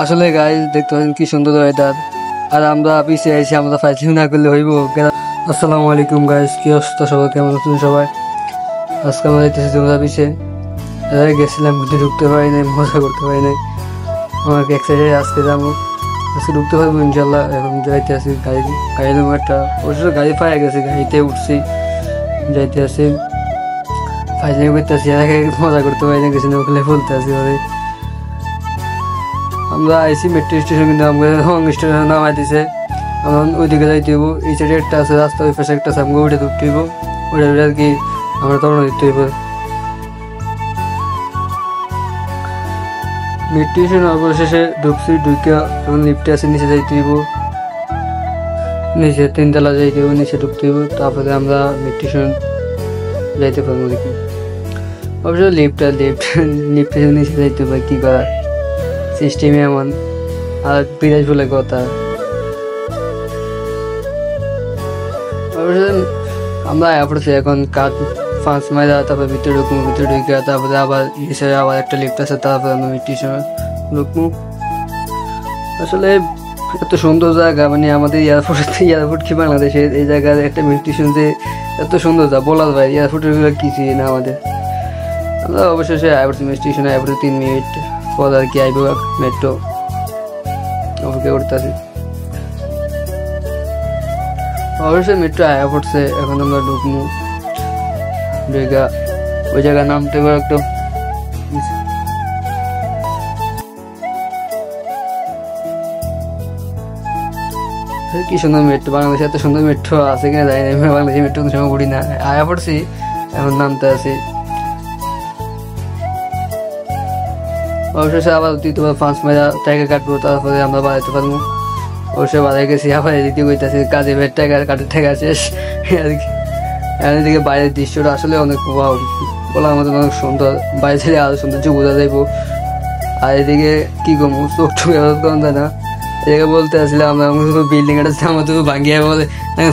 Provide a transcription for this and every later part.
আসলে গাইস দেখতে পাচ্ছেন কি সুন্দর ওয়েদার, আর আমরা পিছিয়ে আছি, আমরা ফাইজলিং না করলে হইব। আসসালামু আলাইকুম গাইস, কি অবস্থা সবাই, কেমন আছেন সবাই? আজকে আমরা যাইতেছি তোমরা পিছিয়ে গেছিলাম, কিন্তু ঢুকতে পারি নাই, মজা করতে পারি নাই। আমাকে এক সাইডে আজকে যাবো, আজকে ঢুকতে পারবো ইনশাল্লাহ। এখন যাইতে আসি গাড়ি একটা অবশ্য গাড়ি পাই গেছে, গাড়িতে উঠছি, যাইতে আসি ফাইজলিং করতে আসি, আর মজা করতে পারি না, গেছি ওখানে বলতে আসি ওরে। আমরা আইসি মেট্রো স্টেশন, কিন্তু আমাকে স্টেশন নামাই দিছে। আমরা ওইদিকে যাইতে হইব, এই সাইডে একটা আছে রাস্তা, ওই পাশে একটা আছে, আমাকে ওইটা ঢুকতে হইব, ওইটা আর কি আমরা তখন দিতে হইব। মেট্রো স্টেশন অবশেষে ঢুকছি, ঢুকে এখন লিফটে আছে, নিচে যাইতে হইব, নিচে 3 তলা যাইতে হইব, নিচে ঢুকতে হইব, তারপরে আমরা মেট্রো স্টেশন যাইতে পারবো দেখি। অবশ্য লিফটে নিচে যাইতে হইব, কি করা, সিস্টেমে এমন। আর বিরাজ বলে কথা, আমরা পড়ছি এখন কাজ 5 মাইল, তারপরে ভিতরে ঢুকবো, ভিতরে ঢুকে তারপরে আবার হিসেবে আবার একটা লিফট আছে, তারপরে আমরা স্টেশনে ঢুকবো। আসলে এত সুন্দর জায়গা, মানে আমাদের এয়ারপোর্ট কি বাংলাদেশে, এই জায়গার একটা স্টেশন যে এত সুন্দর যা বলার ভাই, এয়ারপোর্টের কিছুই না আমাদের। আমরা অবশেষে স্টেশনে 3 মিনিট পর আর কি আইব মেট্রো, অপেক্ষা করতেছি। অবশ্যই মেট্রো আয়া পড়ছে, এখন আমরা ঢুকবো, ঢুকা ওই জায়গায় নামতে একটু কি সুন্দর মেট্রো, বাংলাদেশে এত সুন্দর মেট্রো আছে কিনা জানি না, বাংলাদেশে মেট্রো কোনো সময় ঘুরি না। আয়া পড়ছি, এখন নামতে আছি। অবশেষে আবার 5 মাইল টাকা কাটবো, তারপরে আমরা বাড়াইতে পারবো। অবশ্যই বাড়াই গেছি, আবার এদিকে কইতেছি কাজে কাঠের টাকা শেষ আর কি। এদিকে বাইরের দৃশ্যটা আসলে অনেক বলার মতন, অনেক সুন্দর, বাইরে থেকে আরো সৌন্দর্য বোঝা যাইবো। আর এদিকে কি করবো, চোখ ঠুক কম যায় না। এদিকে বলতে আসলে আমরা বিল্ডিং এটা আমার তো ভাঙিয়ে বলে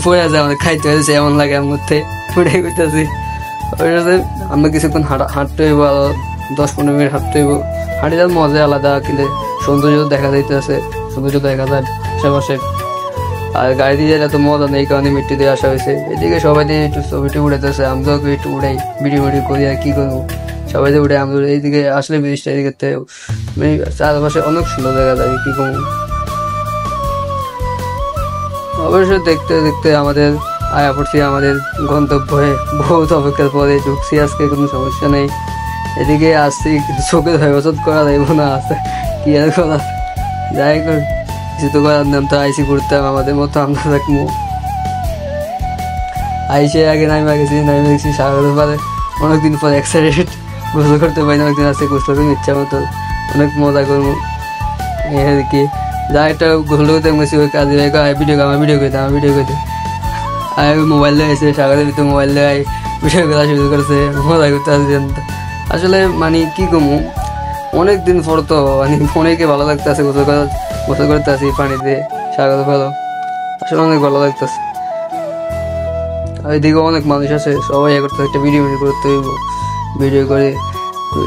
পড়ে আছে, আমাদের খাইতে হয়েছে এমন লাগে আমার মধ্যে, পড়ে করতেছি। আমরা কিছুক্ষণ হাঁটতে হইব, আরো 10-15 মিনিট হাঁটতে হইব। হাঁটি যাওয়ার মজা আলাদা, কিন্তু সৌন্দর্য দেখা যাইতেছে, সৌন্দর্য দেখা যায় আশেপাশে। আর গাড়ি দিয়ে এত মজা নেই, এই কারণে মেট্রো দিয়ে আসা হয়েছে। এদিকে সবাই দিয়ে একটু ছবিটি উড়াইতেছে, আমরাও একটু উড়াই, ভিডিও করি, আর কি করবো, সবাই দিয়ে উঠে আমরা এইদিকে আসলে ব্রিজটা এদিকে চারপাশে অনেক সুন্দর দেখা যায়, কি করবো। অবশ্যই দেখতে দেখতে আমাদের আয়া পড়ছি আমাদের গন্তব্যে, বহুত অপেক্ষার পরে ঢুকছি, আজকে কোনো সমস্যা নেই। এদিকে আসছি, কিন্তু চোখে হেফাজত করা যাইব না, আছে কি আর করা, যাই কর কিছু তো করার নাম। তো আইসি ঘুরতাম, আমাদের মতো আমরা থাকবো। আইসে আগে নামে দেখছি সাগরের পারে, অনেকদিন পর এক্সাইটেড, গোসল করতে পারি না, অনেকদিন আসছে গোসল করে ইচ্ছা মতো, অনেক মজা করবো আর কি। যা একটা গোসল করতে গেছি, ওই কাজে ভিডিও করতে আর মোবাইল দিয়ে এসে সাগরের ভিতরে মোবাইল দিয়ে ভিডিও করা শুরু করছে, মজা করতে আসছে। আসলে মানে কি কমু, অনেকদিন পর তো মানে অনেকে ভালো লাগতেছে, গোসল করতে আসি পানিতে, সাগর ভালো, আসলে অনেক ভালো লাগতেছে। আর এদিকে অনেক মানুষ আছে, সবাই করতে একটা ভিডিও করতে হইব, ভিডিও করে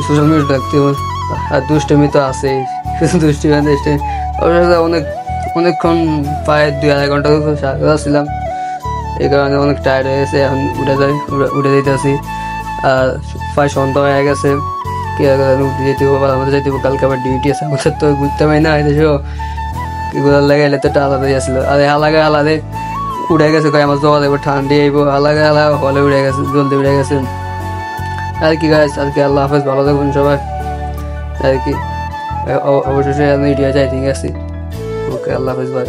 সোশ্যাল মিডিয়া রাখতে হবে। আর দুষ্টমি তো আছেই, দুষ্টমি অবশ্য অনেকক্ষণ প্রায় 2-2.5 ঘন্টা সাগর আসছিলাম, এই কারণে অনেক টায়ার্ড হয়ে গেছে, এখন উঠে যেতে আসি। আর প্রায় সন্ধ্যা হয়ে গেছে, কি যেতে হবো, আমাদের যেতে হবো, কালকে আবার ডিউটি আছে আমাদের, তো ঘুরতে পারি না এদেশেও, ঘোরার লাগে এলে তো একটা আলাদাই আসলো। আর আলাদা উড়ে গেছে, আমার জল এবার ঠান্ডা আইব, আলাদা হলে উড়ে গেছে, জলদি উড়ে গেছে আর কি। গাছ আর কি, আল্লাহ হাফেজ, ভালো থাকবেন সবাই আর কি। অবশেষে ভিডিও যাই, ঠিক আছে, ওকে, আল্লাহ হাফেজ, বাই।